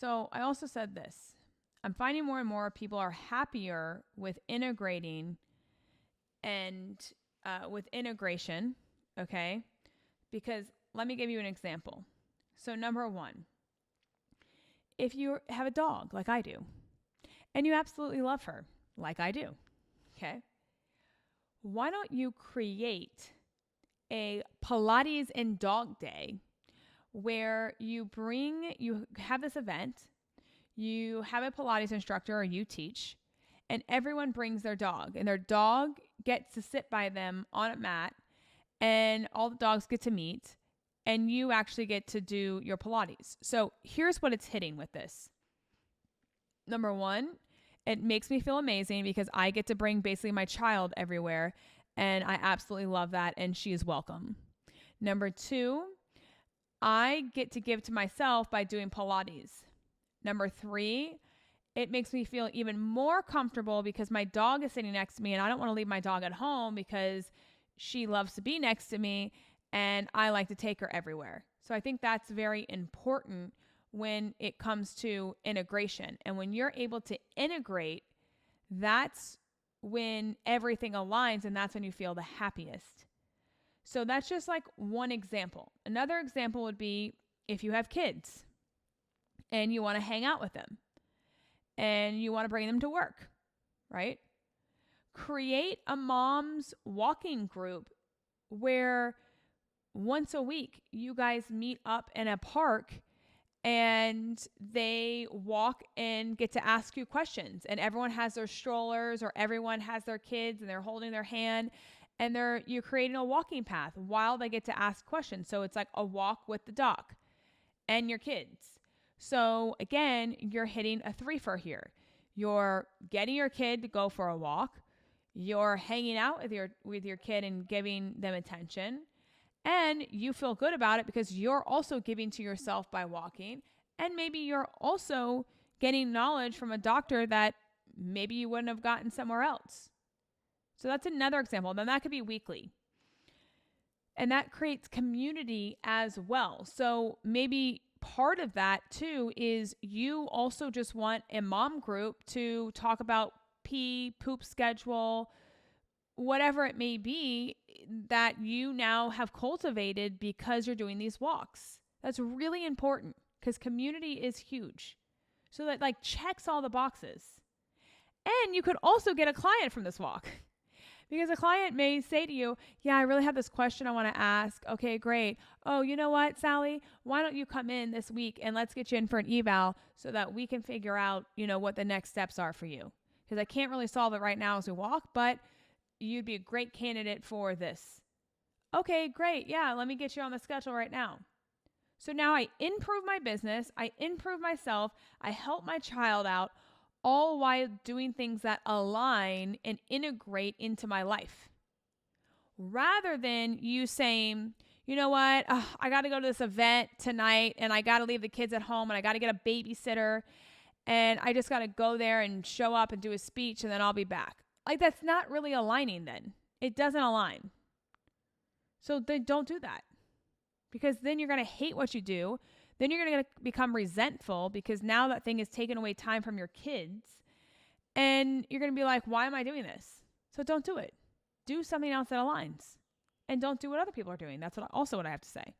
So I also said this. I'm finding more and more people are happier with integrating and with integration, okay? Because let me give you an example. So, number one, if you have a dog like I do, and you absolutely love her like I do, okay? Why don't you create a Pilates and dog day where you have this event, you have a Pilates instructor or you teach, and everyone brings their dog, and their dog gets to sit by them on a mat, and all the dogs get to meet, and you actually get to do your Pilates. So here's what it's hitting with this. Number one, it makes me feel amazing because I get to bring basically my child everywhere, and I absolutely love that, and she is welcome. Number two, I get to give to myself by doing Pilates. Number three, it makes me feel even more comfortable because my dog is sitting next to me and I don't want to leave my dog at home because she loves to be next to me and I like to take her everywhere. So I think that's very important when it comes to integration. And when you're able to integrate, that's when everything aligns and that's when you feel the happiest. So that's just like one example. Another example would be if you have kids and you want to hang out with them and you want to bring them to work, right? Create a mom's walking group where once a week you guys meet up in a park and they walk and get to ask you questions, and everyone has their strollers or everyone has their kids and they're holding their hand, and you're creating a walking path while they get to ask questions. So it's like a walk with the dog and your kids. So again, you're hitting a three-fer here. You're getting your kid to go for a walk. You're hanging out with your kid and giving them attention. And you feel good about it because you're also giving to yourself by walking. And maybe you're also getting knowledge from a doctor that maybe you wouldn't have gotten somewhere else. So that's another example. Then that could be weekly. And that creates community as well. So maybe part of that too is you also just want a mom group to talk about pee, poop schedule, whatever it may be that you now have cultivated because you're doing these walks. That's really important because community is huge. So that like checks all the boxes. And you could also get a client from this walk. Because a client may say to you, yeah, I really have this question I want to ask. Okay, great. Oh, you know what, Sally? Why don't you come in this week and let's get you in for an eval so that we can figure out, what the next steps are for you. Because I can't really solve it right now as we walk, but you'd be a great candidate for this. Okay, great. Yeah, let me get you on the schedule right now. So now I improve my business. I improve myself. I help my child out, all while doing things that align and integrate into my life. Rather than you saying, you know what, I got to go to this event tonight and I got to leave the kids at home and I got to get a babysitter and I just got to go there and show up and do a speech and then I'll be back. Like that's not really aligning then. It doesn't align. So then don't do that because then you're going to hate what you do. Then you're going to become resentful because now that thing is taking away time from your kids and you're going to be like, why am I doing this? So don't do it. Do something else that aligns and don't do what other people are doing. That's what I have to say.